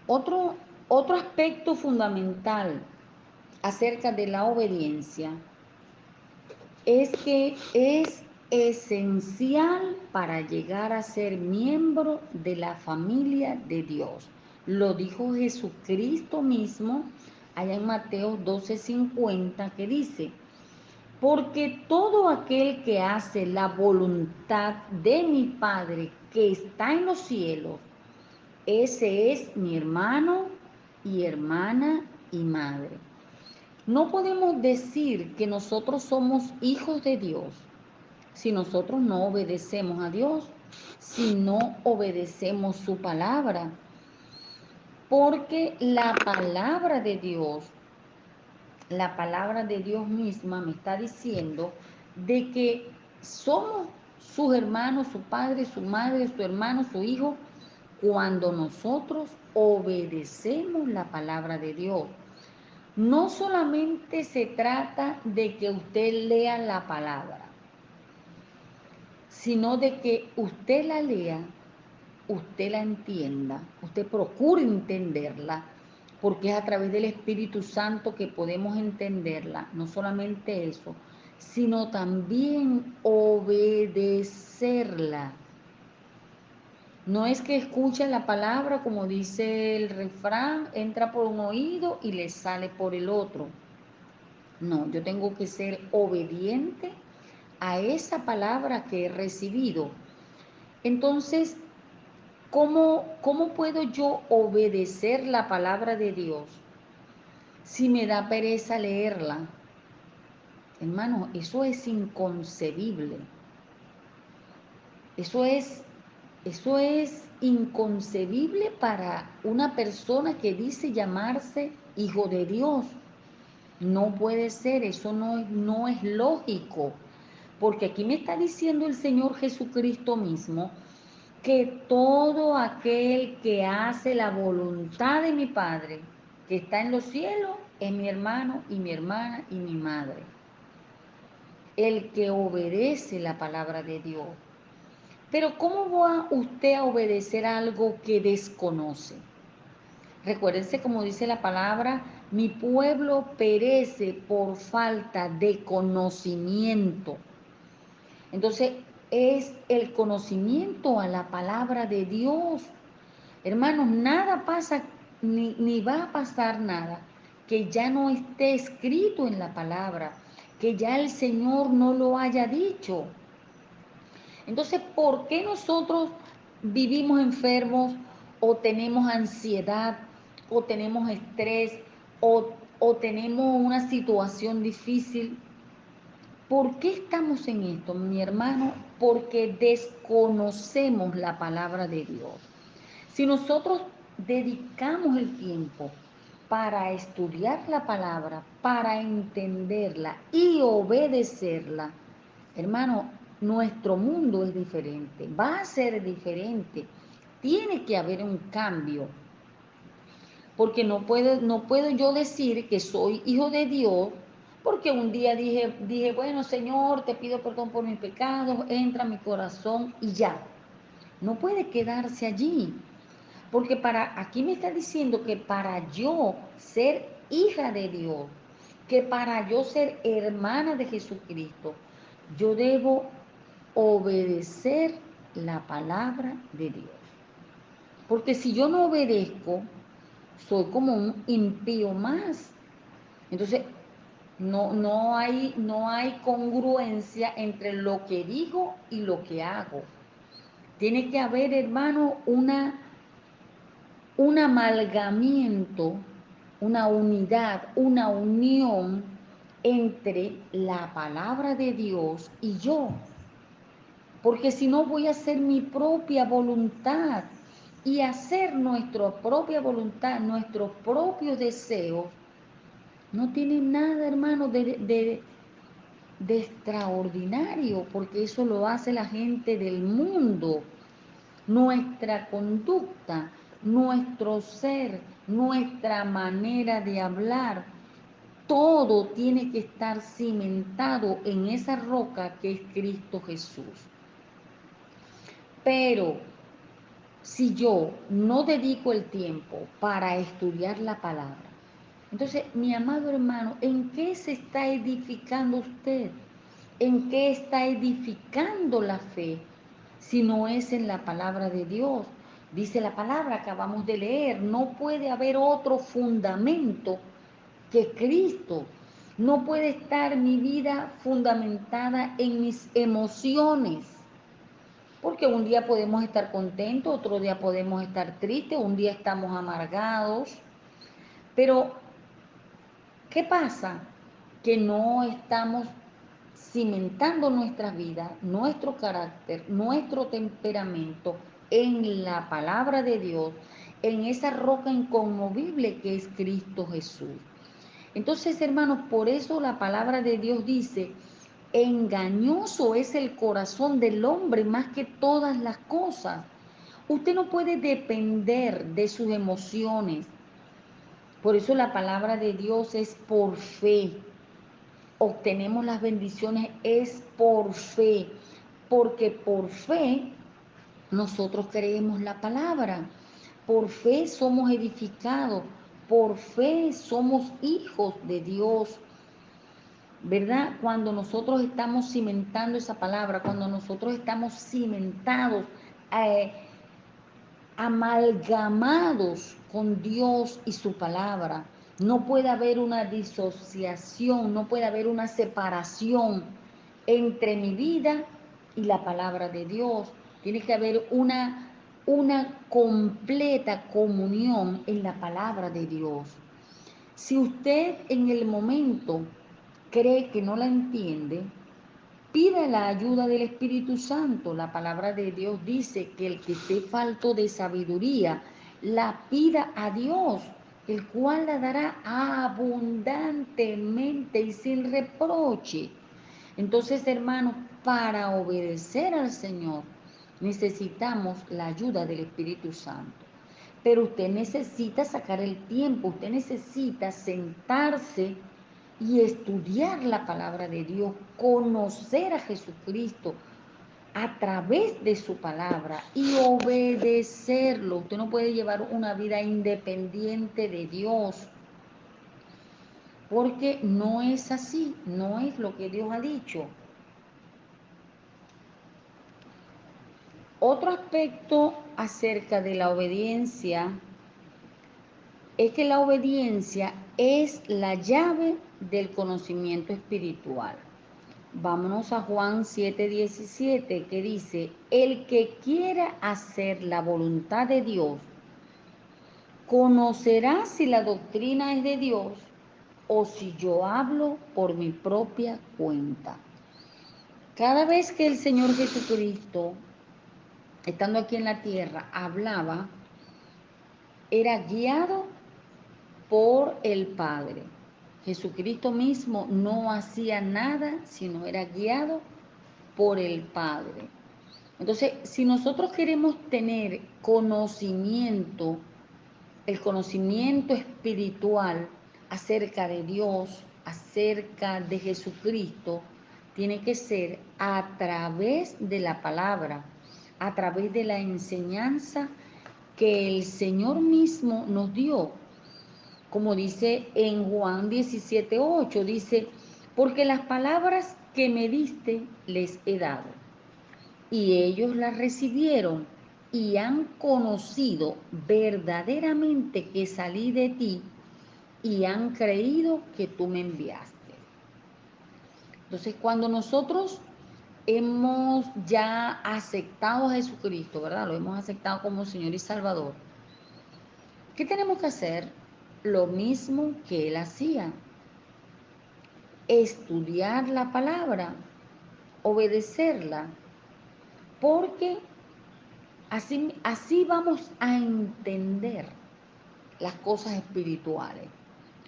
Otro, otro aspecto fundamental acerca de la obediencia es que es esencial para llegar a ser miembro de la familia de Dios. Lo dijo Jesucristo mismo allá en Mateo 12:50, que dice: porque todo aquel que hace la voluntad de mi Padre que está en los cielos, ese es mi hermano y hermana y madre. No podemos decir que nosotros somos hijos de Dios si nosotros no obedecemos a Dios, si no obedecemos su palabra, porque la palabra de Dios misma me está diciendo de que somos sus hermanos, su padre, su madre, su hermano, su hijo, cuando nosotros obedecemos la palabra de Dios. No solamente se trata de que usted lea la palabra, sino de que usted la lea, usted la entienda, usted procure entenderla, porque es a través del Espíritu Santo que podemos entenderla. No solamente eso, sino también obedecerla. No es que escuche la palabra, como dice el refrán, entra por un oído y le sale por el otro. No, yo tengo que ser obediente a esa palabra que he recibido. Entonces, ¿cómo puedo yo obedecer la palabra de Dios si me da pereza leerla? Hermano, eso es inconcebible. Eso es, eso es inconcebible para una persona que dice llamarse hijo de Dios. No puede ser, eso no es lógico. Porque aquí me está diciendo el Señor Jesucristo mismo que todo aquel que hace la voluntad de mi Padre, que está en los cielos, es mi hermano y mi hermana y mi madre. El que obedece la palabra de Dios. Pero ¿cómo va usted a obedecer algo que desconoce? Recuérdense como dice la palabra, mi pueblo perece por falta de conocimiento. Entonces es el conocimiento a la palabra de Dios. Hermanos, nada pasa, ni va a pasar nada que ya no esté escrito en la palabra, que ya el Señor no lo haya dicho. Entonces, ¿por qué nosotros vivimos enfermos o tenemos ansiedad o tenemos estrés o tenemos una situación difícil? ¿Por qué estamos en esto, mi hermano? Porque desconocemos la palabra de Dios. Si nosotros dedicamos el tiempo para estudiar la palabra, para entenderla y obedecerla, hermano, nuestro mundo es diferente, va a ser diferente. Tiene que haber un cambio, porque no puedo yo decir que soy hijo de Dios, porque un día dije, bueno, Señor, te pido perdón por mis pecados, entra a mi corazón y ya. No puede quedarse allí. Porque aquí me está diciendo que para yo ser hija de Dios, que para yo ser hermana de Jesucristo, yo debo obedecer la palabra de Dios. Porque si yo no obedezco, soy como un impío más. Entonces, no hay congruencia entre lo que digo y lo que hago. Tiene que haber, hermano, un amalgamiento, una unidad, una unión entre la palabra de Dios y yo. Porque si no voy a hacer mi propia voluntad y hacer nuestra propia voluntad, nuestros propios deseos, no tiene nada, hermano, de extraordinario, porque eso lo hace la gente del mundo. Nuestra conducta, nuestro ser, nuestra manera de hablar, todo tiene que estar cimentado en esa roca que es Cristo Jesús. Pero si yo no dedico el tiempo para estudiar la palabra, entonces, mi amado hermano, ¿en qué se está edificando usted? ¿En qué está edificando la fe si no es en la palabra de Dios? Dice la palabra, acabamos de leer, no puede haber otro fundamento que Cristo. No puede estar mi vida fundamentada en mis emociones, porque un día podemos estar contentos, otro día podemos estar tristes, un día estamos amargados, pero ¿qué pasa? Que no estamos cimentando nuestra vida, nuestro carácter, nuestro temperamento en la palabra de Dios, en esa roca inconmovible que es Cristo Jesús. Entonces, hermanos, por eso la palabra de Dios dice, engañoso es el corazón del hombre más que todas las cosas. Usted no puede depender de sus emociones. Por eso la palabra de Dios es por fe. Obtenemos las bendiciones es por fe, porque por fe nosotros creemos la palabra, por fe somos edificados, por fe somos hijos de Dios, ¿verdad? Cuando nosotros estamos cimentando esa palabra, cuando nosotros estamos cimentados, eh, amalgamados con Dios y su palabra. No puede haber una disociación, no puede haber una separación entre mi vida y la palabra de Dios. Tiene que haber una completa comunión en la palabra de Dios. Si usted en el momento cree que no la entiende, pida la ayuda del Espíritu Santo. La palabra de Dios dice que el que esté falto de sabiduría, la pida a Dios, el cual la dará abundantemente y sin reproche. Entonces, hermanos, para obedecer al Señor necesitamos la ayuda del Espíritu Santo. Pero usted necesita sacar el tiempo, usted necesita sentarse y estudiar la palabra de Dios, conocer a Jesucristo a través de su palabra y obedecerlo. Usted no puede llevar una vida independiente de Dios, porque no es así, no es lo que Dios ha dicho. Otro aspecto acerca de la obediencia es que la obediencia es la llave del conocimiento espiritual. Vámonos a Juan 7:17 que dice, el que quiera hacer la voluntad de Dios, conocerá si la doctrina es de Dios o si yo hablo por mi propia cuenta. Cada vez que el Señor Jesucristo, estando aquí en la tierra, hablaba, era guiado por el Padre. Jesucristo mismo no hacía nada, sino era guiado por el Padre. Entonces, si nosotros queremos tener conocimiento, el conocimiento espiritual acerca de Dios, acerca de Jesucristo, tiene que ser a través de la palabra, a través de la enseñanza que el Señor mismo nos dio. Como dice en Juan 17:8, dice, porque las palabras que me diste les he dado y ellos la recibieron y han conocido verdaderamente que salí de ti y han creído que tú me enviaste. Entonces, cuando nosotros hemos ya aceptado a Jesucristo, ¿verdad? Lo hemos aceptado como Señor y Salvador. ¿Qué tenemos que hacer? Lo mismo que Él hacía. Estudiar la palabra, obedecerla, porque así vamos a entender las cosas espirituales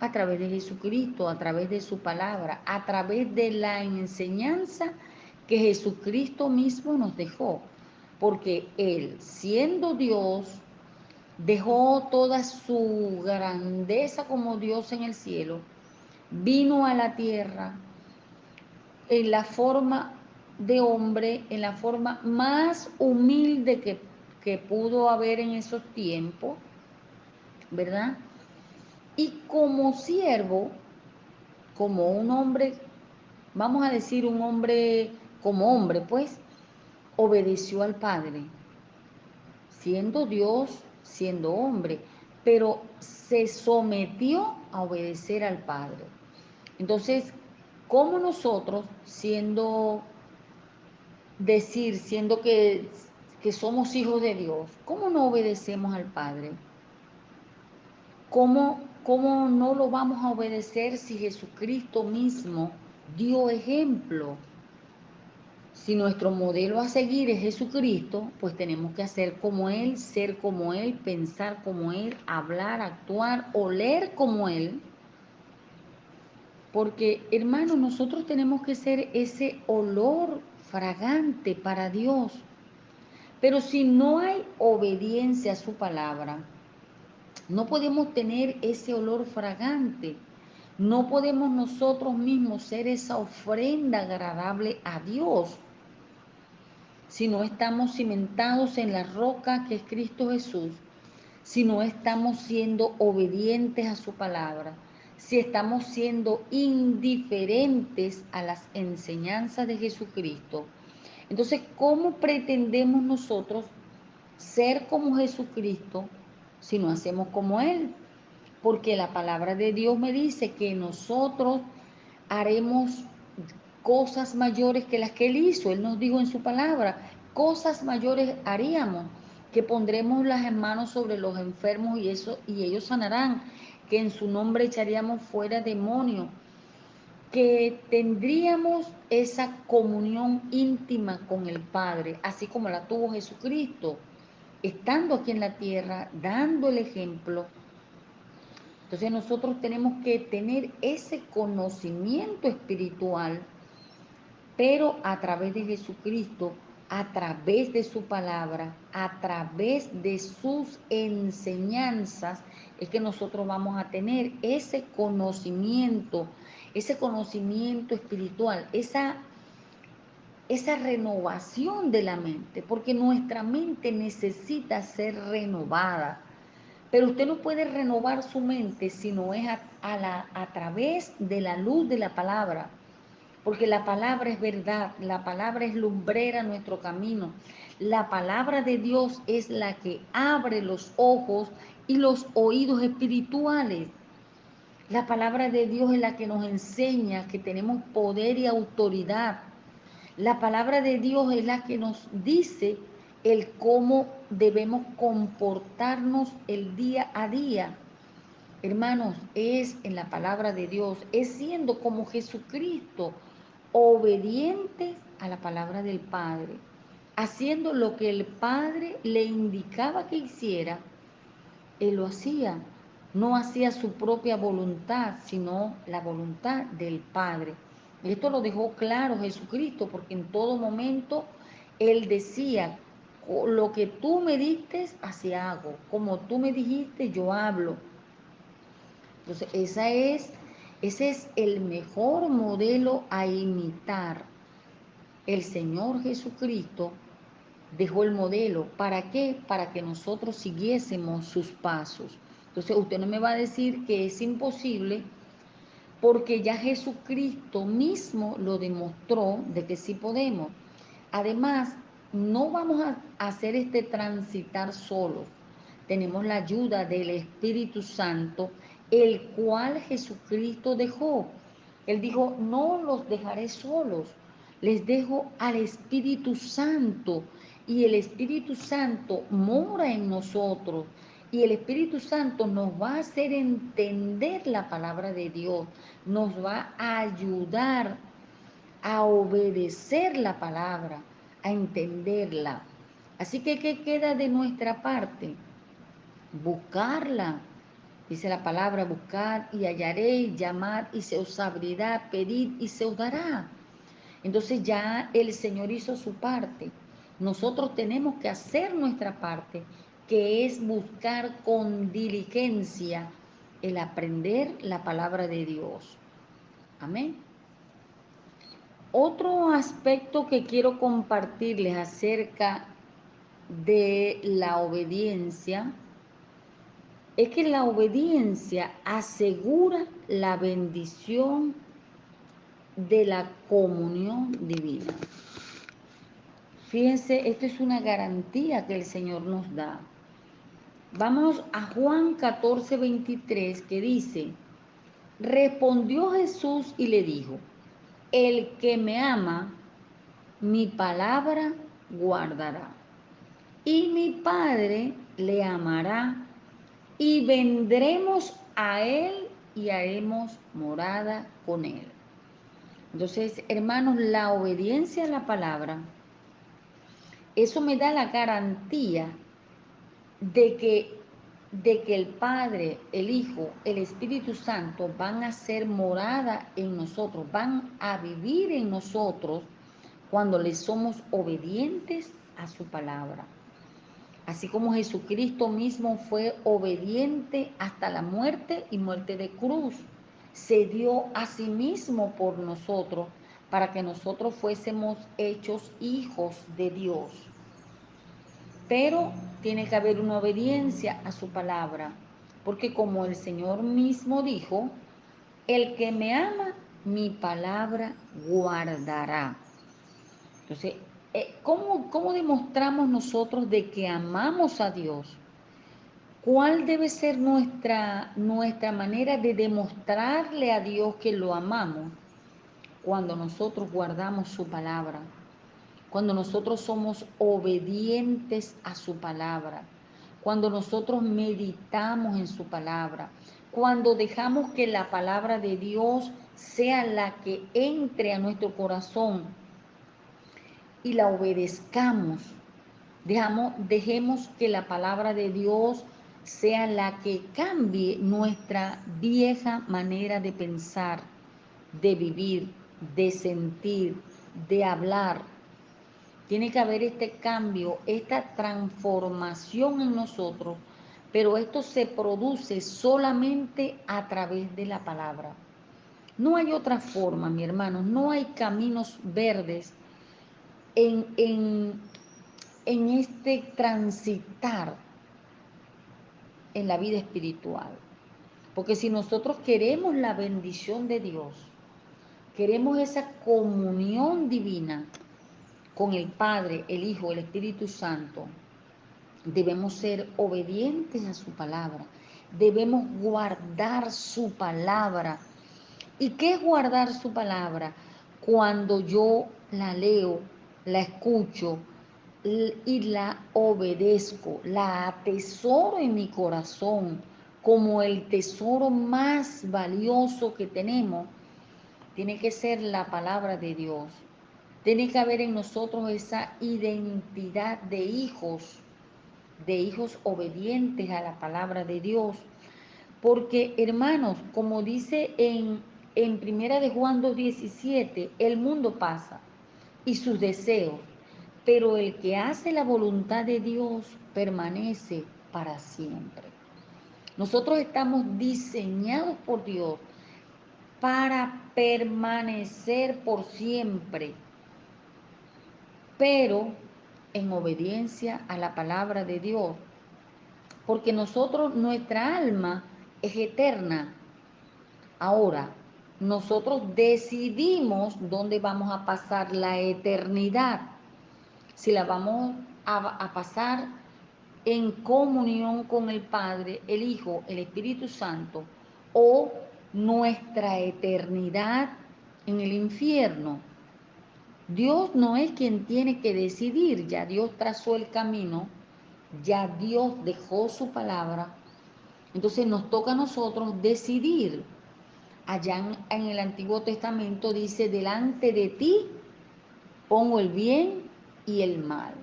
a través de Jesucristo, a través de su palabra, a través de la enseñanza que Jesucristo mismo nos dejó. Porque Él, siendo Dios, dejó toda su grandeza como Dios en el cielo, vino a la tierra en la forma de hombre, en la forma más humilde que pudo haber en esos tiempos, ¿verdad? Y como siervo, como un hombre, vamos a decir un hombre, como hombre, pues, obedeció al Padre, siendo Dios, siendo hombre, pero se sometió a obedecer al Padre. Entonces, ¿cómo nosotros, siendo que somos hijos de Dios, cómo no obedecemos al Padre? ¿Cómo no lo vamos a obedecer si Jesucristo mismo dio ejemplo? Si nuestro modelo a seguir es Jesucristo, pues tenemos que hacer como Él, ser como Él, pensar como Él, hablar, actuar, oler como Él. Porque, hermanos, nosotros tenemos que ser ese olor fragante para Dios. Pero si no hay obediencia a su palabra, no podemos tener ese olor fragante. No podemos nosotros mismos ser esa ofrenda agradable a Dios si no estamos cimentados en la roca que es Cristo Jesús, si no estamos siendo obedientes a su palabra, si estamos siendo indiferentes a las enseñanzas de Jesucristo. Entonces, ¿cómo pretendemos nosotros ser como Jesucristo si no hacemos como Él? Porque la palabra de Dios me dice que nosotros haremos cosas mayores que las que Él hizo. Él nos dijo en su palabra, cosas mayores haríamos, que pondremos las manos sobre los enfermos y ellos sanarán, que en su nombre echaríamos fuera demonios, que tendríamos esa comunión íntima con el Padre, así como la tuvo Jesucristo, estando aquí en la tierra, dando el ejemplo. Entonces nosotros tenemos que tener ese conocimiento espiritual, pero a través de Jesucristo, a través de su palabra, a través de sus enseñanzas, es que nosotros vamos a tener ese conocimiento espiritual, esa renovación de la mente, porque nuestra mente necesita ser renovada. Pero usted no puede renovar su mente si no es a través de la luz de la palabra, porque la palabra es verdad, la palabra es lumbrera a nuestro camino. La palabra de Dios es la que abre los ojos y los oídos espirituales. La palabra de Dios es la que nos enseña que tenemos poder y autoridad. La palabra de Dios es la que nos dice el cómo debemos comportarnos el día a día. Hermanos, es en la palabra de Dios, es siendo como Jesucristo, obedientes a la palabra del Padre, haciendo lo que el Padre le indicaba que hiciera. Él lo hacía, no hacía su propia voluntad, sino la voluntad del Padre. Esto lo dejó claro Jesucristo, porque en todo momento Él decía, lo que tú me diste, así hago, como tú me dijiste, yo hablo. Entonces, ese es el mejor modelo a imitar. El Señor Jesucristo dejó el modelo. ¿Para qué? Para que nosotros siguiésemos sus pasos. Entonces, usted no me va a decir que es imposible, porque ya Jesucristo mismo lo demostró de que sí podemos. Además, no vamos a hacer este transitar solos. Tenemos la ayuda del Espíritu Santo, el cual Jesucristo dejó. Él dijo, no los dejaré solos, les dejo al Espíritu Santo. Y el Espíritu Santo mora en nosotros. Y el Espíritu Santo nos va a hacer entender la palabra de Dios, nos va a ayudar a obedecer la palabra, a entenderla. Así que, ¿qué queda de nuestra parte? Buscarla. Dice la palabra, buscar y hallaréis, llamar y se os abrirá, pedid y se os dará. Entonces ya el Señor hizo su parte. Nosotros tenemos que hacer nuestra parte, que es buscar con diligencia el aprender la palabra de Dios. Amén. Otro aspecto que quiero compartirles acerca de la obediencia es que la obediencia asegura la bendición de la comunión divina. Fíjense, esto es una garantía que el Señor nos da. Vamos a Juan 14:23 que dice, respondió Jesús y le dijo, el que me ama, mi palabra guardará. Y mi Padre le amará y vendremos a él y haremos morada con él. Entonces, hermanos, la obediencia a la palabra, eso me da la garantía de que el Padre, el Hijo, el Espíritu Santo van a ser morada en nosotros, van a vivir en nosotros cuando le somos obedientes a su palabra. Así como Jesucristo mismo fue obediente hasta la muerte y muerte de cruz, se dio a sí mismo por nosotros para que nosotros fuésemos hechos hijos de Dios. Pero tiene que haber una obediencia a su palabra, porque como el Señor mismo dijo, el que me ama, mi palabra guardará. Entonces, ¿cómo demostramos nosotros de que amamos a Dios? ¿Cuál debe ser nuestra manera de demostrarle a Dios que lo amamos? Cuando nosotros guardamos su palabra, cuando nosotros somos obedientes a su palabra, cuando nosotros meditamos en su palabra, cuando dejamos que la palabra de Dios sea la que entre a nuestro corazón y la obedezcamos. Dejemos que la palabra de Dios sea la que cambie nuestra vieja manera de pensar, de vivir, de sentir, de hablar. Tiene que haber este cambio, esta transformación en nosotros, pero esto se produce solamente a través de la palabra. No hay otra forma, mi hermano, no hay caminos verdes en este transitar en la vida espiritual. Porque si nosotros queremos la bendición de Dios, queremos esa comunión divina con el Padre, el Hijo, el Espíritu Santo, debemos ser obedientes a su palabra, debemos guardar su palabra. ¿Y qué es guardar su palabra? Cuando yo la leo, la escucho y la obedezco, la atesoro en mi corazón como el tesoro más valioso que tenemos, tiene que ser la palabra de Dios. Tiene que haber en nosotros esa identidad de hijos obedientes a la palabra de Dios. Porque, hermanos, como dice en Primera de Juan 2:17, el mundo pasa y sus deseos, pero el que hace la voluntad de Dios permanece para siempre. Nosotros estamos diseñados por Dios para permanecer por siempre, pero en obediencia a la palabra de Dios, porque nuestra alma es eterna. Ahora, nosotros decidimos dónde vamos a pasar la eternidad. Si la vamos a pasar en comunión con el Padre, el Hijo, el Espíritu Santo, o nuestra eternidad en el infierno. Dios no es quien tiene que decidir, ya Dios trazó el camino, ya Dios dejó su palabra. Entonces nos toca a nosotros decidir. Allá en el Antiguo Testamento dice, delante de ti pongo el bien y el mal.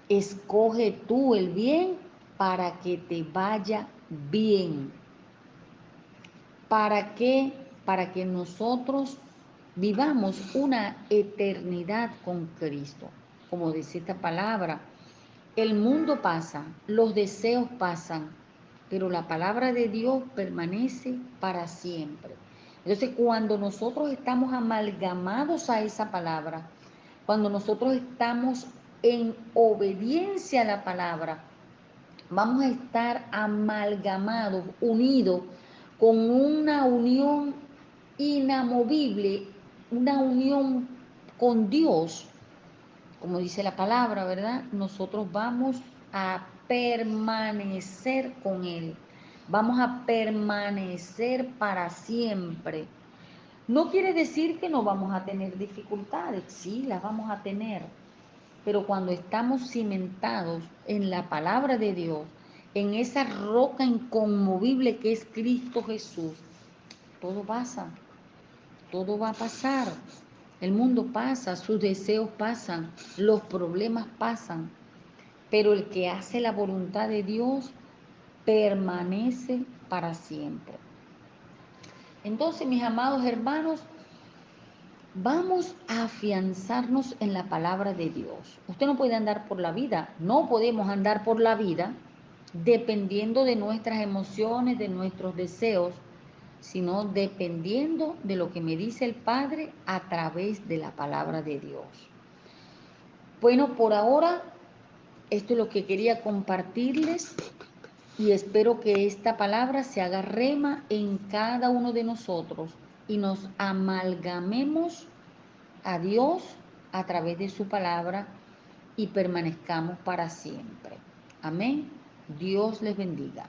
Escoge tú el bien para que te vaya bien. ¿Para qué? Para que nosotros vivamos una eternidad con Cristo. Como dice esta palabra, el mundo pasa, los deseos pasan, pero la palabra de Dios permanece para siempre. Entonces, cuando nosotros estamos amalgamados a esa palabra, cuando nosotros estamos en obediencia a la palabra, vamos a estar amalgamados, unidos, con una unión inamovible, una unión con Dios, como dice la palabra, ¿verdad? Nosotros vamos a permanecer con Él, vamos a permanecer para siempre. No quiere decir que no vamos a tener dificultades, sí, las vamos a tener, pero cuando estamos cimentados en la palabra de Dios, en esa roca inconmovible que es Cristo Jesús, todo pasa, todo va a pasar. El mundo pasa, sus deseos pasan, los problemas pasan, pero el que hace la voluntad de Dios permanece para siempre. Entonces, mis amados hermanos, vamos a afianzarnos en la palabra de Dios. Usted no puede andar por la vida, no podemos andar por la vida dependiendo de nuestras emociones, de nuestros deseos, sino dependiendo de lo que me dice el Padre a través de la palabra de Dios. Bueno, por ahora esto es lo que quería compartirles y espero que esta palabra se haga rema en cada uno de nosotros y nos amalgamemos a Dios a través de su palabra y permanezcamos para siempre. Amén. Dios les bendiga.